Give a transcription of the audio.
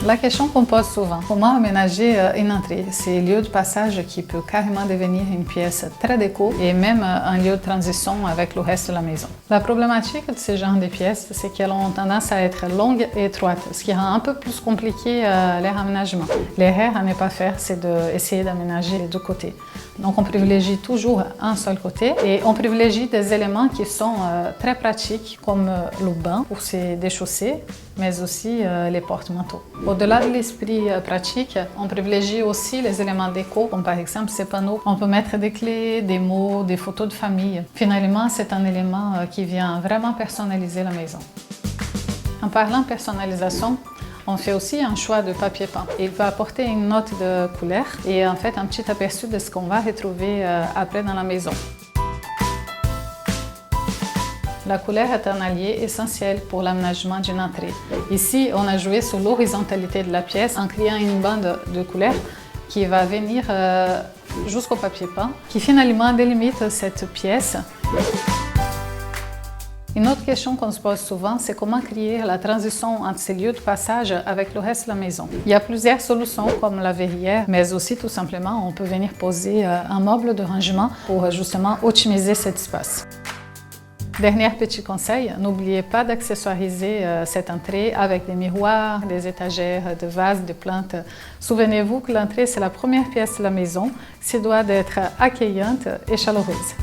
La question qu'on pose souvent, comment aménager une entrée? C'est un lieu de passage qui peut carrément devenir une pièce très déco et même un lieu de transition avec le reste de la maison. La problématique de ce genre de pièces, c'est qu'elles ont tendance à être longues et étroites, ce qui rend un peu plus compliqué leur aménagement. L'erreur à ne pas faire, c'est d'essayer d'aménager les deux côtés. Donc on privilégie toujours un seul côté et on privilégie des éléments qui sont très pratiques comme le banc pour se déchausser, mais aussi les porte-manteaux. Au-delà de l'esprit pratique, on privilégie aussi les éléments déco, comme par exemple ces panneaux. On peut mettre des clés, des mots, des photos de famille. Finalement, c'est un élément qui vient vraiment personnaliser la maison. En parlant de personnalisation, on fait aussi un choix de papier peint. Il va apporter une note de couleur et en fait un petit aperçu de ce qu'on va retrouver après dans la maison. La couleur est un allié essentiel pour l'aménagement d'une entrée. Ici, on a joué sur l'horizontalité de la pièce en créant une bande de couleurs qui va venir jusqu'au papier peint, qui finalement délimite cette pièce. Une autre question qu'on se pose souvent, c'est comment créer la transition entre ces lieux de passage avec le reste de la maison. Il y a plusieurs solutions comme la verrière, mais aussi tout simplement, on peut venir poser un meuble de rangement pour justement optimiser cet espace. Dernier petit conseil, n'oubliez pas d'accessoiriser cette entrée avec des miroirs, des étagères, des vases, des plantes. Souvenez-vous que l'entrée, c'est la première pièce de la maison, qui doit être accueillante et chaleureuse.